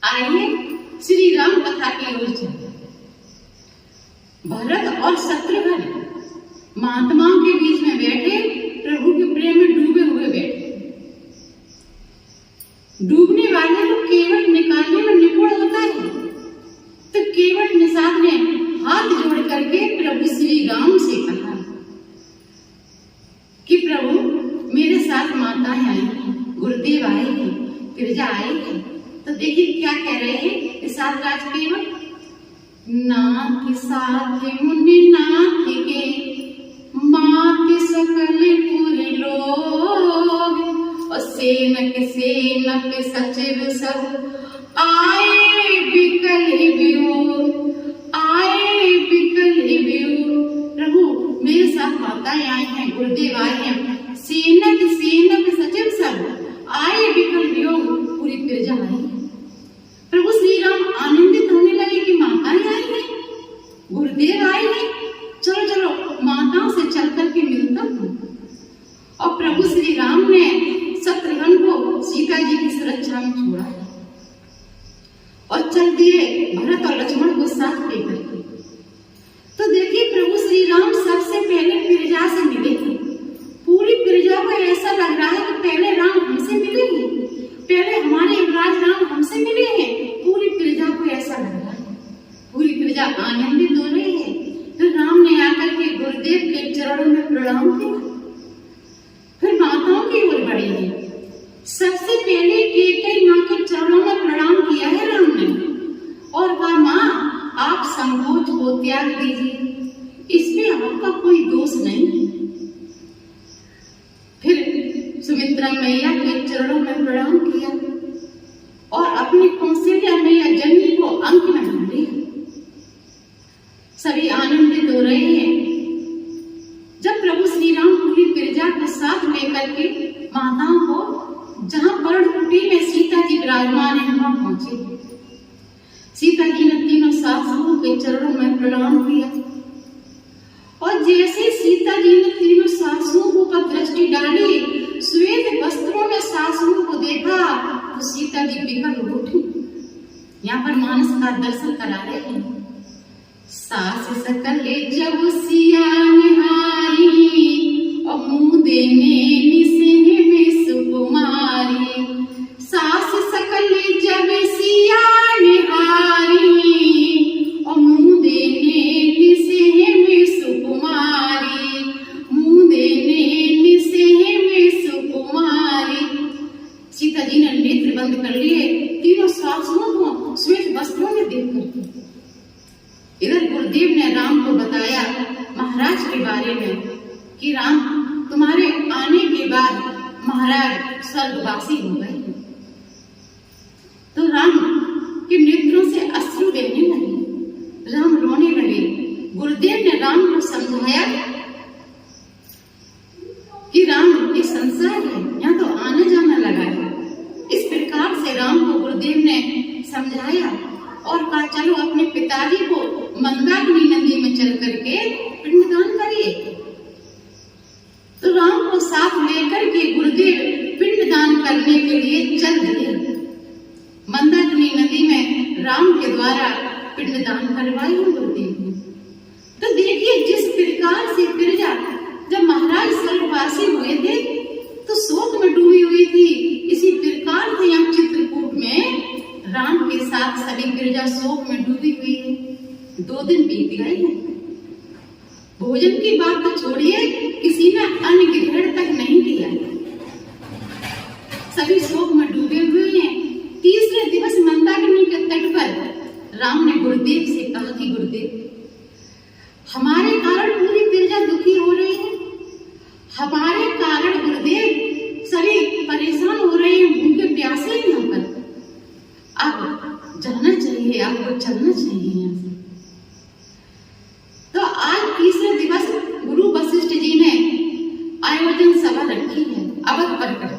आइए श्री राम कथा की ओर चलते। भरत और शत्रुघ्न महात्माओं के बीच में बैठे प्रभु के प्रेम में डूबे हुए बैठे। डूबने वाले को केवट निकालने में निपुण होता है, तो केवट निषाद ने हाथ जोड़ करके प्रभु श्री राम से कहा कि प्रभु मेरे साथ माताएं आई हैं, गुरुदेव आए हैं, गिरजा आई है। तो देखिए क्या कह रहे हैं निषाद राज केवट। नाथ साथ मुनि नाथ के मात सकल पुर लोग, और सेनक सचिव सब आए बिकल वियोग, आए बिकल वियोग। प्रभु मेरे साथ माताएं आई हैं, गुरुदेव आए हैं, सेनक सचिव सब आए बिकल वियोग, पूरी प्रजा आई है। प्रभु श्री राम आनंदित होने लगे कि माताएं आई हैं, गुरुदेव आए हैं, चलो चलो माताओं से चल करके मिलता हूँ। और प्रभु श्री राम ने शत्रुघ्न को सीता जी की सुरक्षा में छोड़ा और चल दिए भरत और लक्ष्मण को साथ लेकर के। तो देखिए प्रभु श्री राम सबसे पहले प्रजा से मिले थे। पूरी प्रजा को ऐसा लग रहा है कि पहले राम हमसे मिले हैं, पहले हमारे युवराज राम हमसे मिले हैं। पूरी प्रजा को ऐसा लग रहा है, पूरी प्रजा आनंदित हो रही है। तो राम ने आकर के गुरुदेव के चरणों में प्रणाम किया, फिर माताओं की ओर बढ़े हैं। सबसे पहले केकई माँ के चरणों में प्रणाम किया है राम ने और कहा माँ आप संकोच को त्याग दीजिए, इसमें आपका कोई दोष नहीं। फिर सुमित्रा मैया के चरणों में प्रणाम किया और अपनी कौशल्या मैया जननी को अंक में ढाल दिया। सभी आनंदित हो रहे हैं। जब प्रभु श्री राम पूरी प्रजा को साथ लेकर के माताओं को जहां पर्णकुटी में सीता जी विराजमान है वहां पहुंचे, सीता जी ने तीनों सासुओं के चरणों में प्रणाम किया और जैसे सीता जी ने तीनों सासुओं पर दृष्टि डाली, श्वेत वस्त्रों में सासुओं को देखा तो सीता जी बिकल उठी। यहाँ पर मानस का दर्शन करा रहे हैं। सास सकल जब सिया निहारी और मुंह देने निसेह में सुकुमारी, सास सकल जब सिया निहारी और मुंह देने निसेह में सुकुमारी, मुंह देने निसेह में सुकुमारी। सीता जी ने नेत्र बंद कर लिए, तीनों सासुओं को श्वेत वस्त्रों में देख करके। इधर गुरुदेव ने राम को बताया महाराज के बारे में कि राम तुम्हारे आने के बाद महाराज स्वर्गवासी हो गए। तो राम के नेत्रों से अश्रु बहने लगे, राम रोने लगे। गुरुदेव ने राम को समझाया कि राम ये संसार है, यहाँ तो आना जाना लगा है। इस प्रकार से राम को गुरुदेव ने समझाया और कहा चलो अपने पिताजी को मंदाकिनी नदी में चल करके पिंडदान करिए। तो राम को साथ लेकर के गुरुदेव पिंडदान करने के लिए चल दिए। मंदाकिनी नदी में राम के द्वारा पिंडदान करवाई गुरुदेव ने। तो देखिए जिस प्रकार से प्रजा जब महाराज स्वर्गवासी हुए थे तो शोक में डूबी हुई थी, इसी प्रकार से यहाँ चित्रकूट में राम के साथ सभी प्रजा शोक में डूबी हुई है। 2 दिन बीत गए हैं। भोजन की बात तो छोड़िए, किसी ने अन्न ग्रहण तक नहीं किया, सभी शोक में डूबे हुए हैं। तीसरे दिवस मंदाकिनी के तट पर राम ने गुरुदेव से कहा कि गुरुदेव हमारे कारण पूरी प्रजा दुखी हो रही है, हमारे कारण गुरुदेव सभी परेशान हो रहे हैं, भूखे प्यासे हैं यहाँ पर। अब जाना चाहिए, आपको चलना चाहिए यहाँ से। तो आज तीसरे दिवस गुरु वशिष्ठ जी ने आयोजन सभा रखी है अवध पर कर,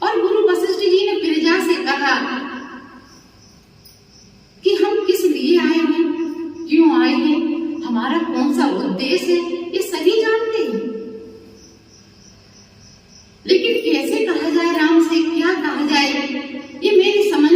और गुरु वशिष्ठ जी ने प्रजा से कहा कि हम किस लिए आए हैं, क्यों आए हैं, हमारा कौन सा उद्देश्य है, ये सभी जानते हैं। लेकिन कैसे कहा जाए, राम से क्या कहा जाए, ये मेरी समझ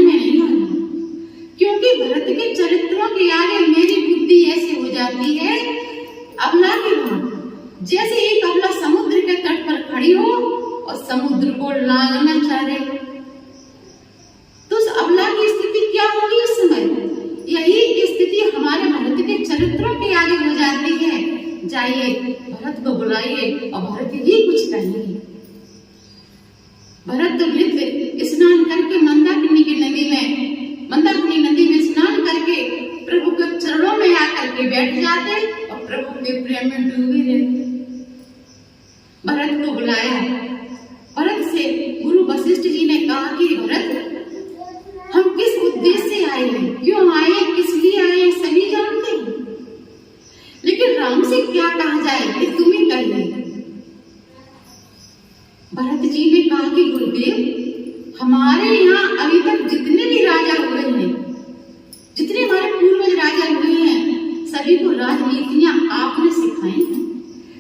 बुलाइए और भरत जी कुछ कहिए। भरत तो नित्य स्नान करके मंदाकिनी नदी में स्नान करके प्रभु के चरणों में आकर के बैठ जाते और प्रभु के प्रेम में डूबे रहते। भरत को बुलाया। भरत से गुरु वशिष्ठ जी ने कहा कि भरत, हम किस उद्देश्य से आए हैं, क्यों आए, किस लिए आए, सभी जानते हैं, लेकिन राम से क्या कहा जाए ये तुम ही कहिए। भरत जी ने कहा कि गुरुदेव, हमारे यहाँ अभी तक जितने भी राजा हुए हैं, जितने हमारे पूर्वज राजा हुए हैं, सभी को राजनीतियां आपने सिखाई हैं,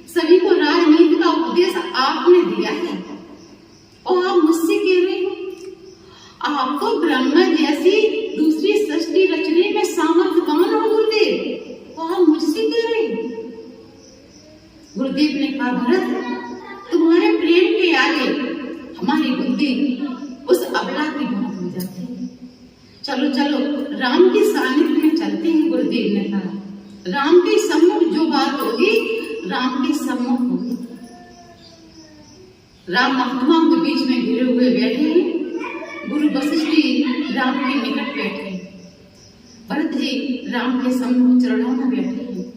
सभी को राजनीति का उपदेश आपने दिया है, और आप मुझसे कह रहे हो, आप तो ब्रह्मा जैसी दूसरी सृष्टि रचने में सामर्थ्यवान हो गुरुदेव, तो आप मुझसे कह रहे हो। गुरुदेव ने कहा, भरत, तुम्हारे प्रेम के आगे हमारी बुद्धि उस अबला की बहुत हो जाती है। चलो चलो राम की सानिध्य में चलते हैं। गुरुदेव ने कहा, राम के सम्मुख जो बात होगी राम के सम्मुख होगी। राम महात्माओं के बीच में घिरे हुए बैठे हैं। गुरु वशिष्ठ जी राम के निकट बैठे हैं। भरत जी राम के सम्मुख चरणों में बैठे हैं।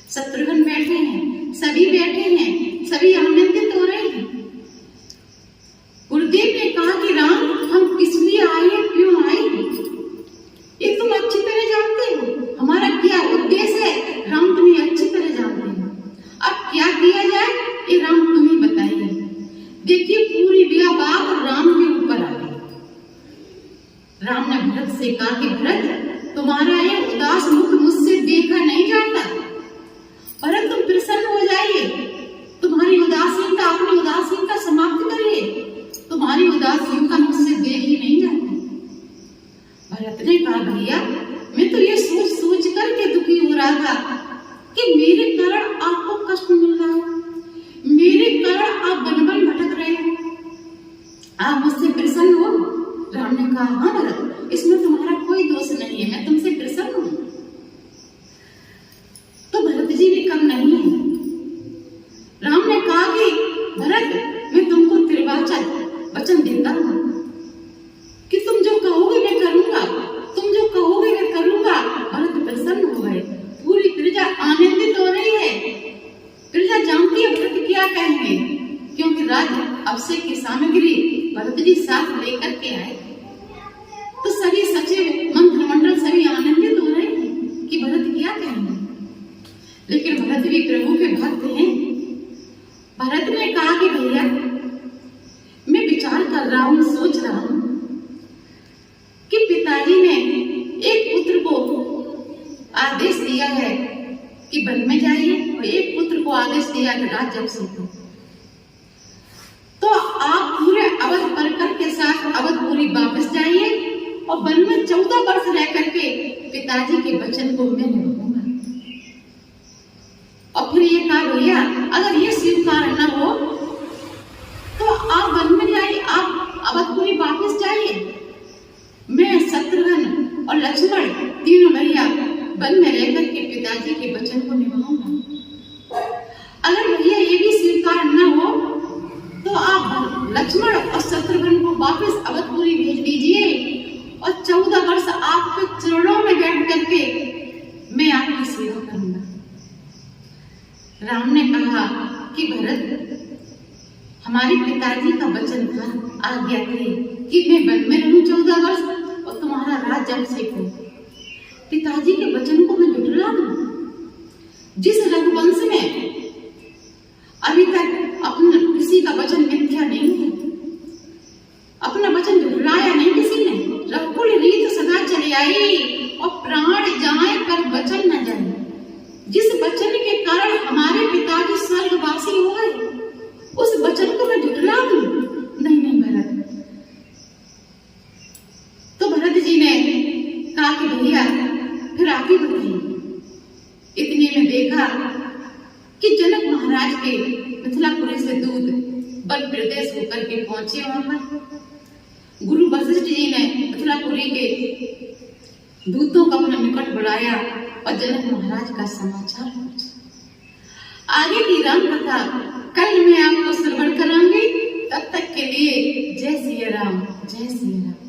शत्रुघ्न बैठे हैं, सभी बैठे हैं, सभी आनंदित हो रहे हैं। गुरुदेव ने कहा कि राम, हम किस लिए आए, क्यों आए, ये तुम अच्छी तरह जानते हो, हमारा क्या उद्देश्य है राम तुम्हें अच्छी तरह जानते हो। अब क्या किया जाए ये राम तुम ही बताइए। देखिए पूरी बात राम के ऊपर आ गई। राम ने भरत से कहा कि भरत, तुम्हारा ये उदास मुख मुझसे देखा नहीं जाता। भरत, तुम प्रसन्न हो जाइए, तुम्हारी उदासीनता, अपनी उदासीनता समाप्त करिए, तुम्हारी उदासीनता मुझसे देखी नहीं जाती। भरत ने कहा, भैया, मैं तो ये सोच सोच करके दुखी हो रहा था कि मेरे कारण आपको कष्ट मिल रहा है, मेरे कारण आप वन वन भटक रहे हो, आप मुझसे प्रसन्न हो। राम ने कहा, हाँ भरत, इसमें तुम्हारा कोई दोष नहीं है, मैं तुमसे प्रसन्न हूं। तो भरत जी भी कम नहीं है। राम ने कहा कि भरत, मैं तुमको त्रिवाचा वचन देता हूं कि तुम जो कहोगे मैं करूंगा, तुम जो कहोगे मैं करूंगा। भरत प्रसन्न हो गए। पूरी प्रजा आनंदित हो रही है। प्रजा जानती है भरत क्या कहेंगे, क्योंकि राज अभिषेक की सामग्री भरत जी साथ लेकर के आए। तो सभी सचिव, मंत्रिमंडल सभी आनंदित हो रहे हैं कि भरत क्या कहेंगे। लेकिन भरत भी प्रभु के भक्त हैं। भरत ने कहा कि भैया, मैं विचार कर रहा हूं, सोच रहा हूं कि पिताजी ने एक पुत्र को आदेश दिया है कि वन में जाइए, और एक पुत्र को आदेश दिया कि राज्य अभिषेक हो। तो आप पूरे अवध परकर के साथ अवधपुरी वापस जाइए और वन में 14 वर्ष रह करके पिताजी के वचन को मैं निभाऊंगा। और फिर ये कहा, भैया, अगर ये स्वीकार न हो तो आप वन में जाइए, आप अवधपुरी वापस जाइए, मैं शत्रुघ्न और लक्ष्मण तीनों भैया वन में रहकर के पिताजी के वचन को निभाऊंगा। अगर भैया ये भी स्वीकार न हो तो आप लक्ष्मण और शत्रुघ्न को वापस अवधपुरी भेज दीजिए और 14 वर्ष आपके चरणों में बैठ करके मैं आपकी सेवा करूंगा। राम ने कहा कि भरत, हमारे पिताजी का वचन था, आज्ञा थी कि मैं वन में रहूं 14 वर्ष और तुम्हारा राज्य अभिषेक हो। पिताजी के वचन को मैं झुठला दूं? जिस रघुवंश में अभी तक अपना किसी का वचन मिथ्या नहीं है, अपना वचन झुठलाया नहीं किसी ने, रघुकुल रीत सदा चली आई और प्राण जाए पर वचन न जाए। जिस वचन के कारण हमारे पिताजी स्वर्गवासी हो गए, उस वचन को मैं झुठला दूं? नहीं नहीं भरत। तो भरत जी ने कहा कि भैया, फिर आप ही बताइए। इतने में देखा कि जनक महाराज के मिथिलापुरी से दूत वन प्रदेश होकर के पहुंचे वहां पर। गुरु वशिष्ठ जी ने मिथिलापुरी के दूतों को अपने निकट बुलाया और जनक महाराज का समाचार पूछा। आगे की राम कथा कल मैं आपको श्रवण कराऊंगी। तब तक के लिए जय सिया राम, जय सिया राम।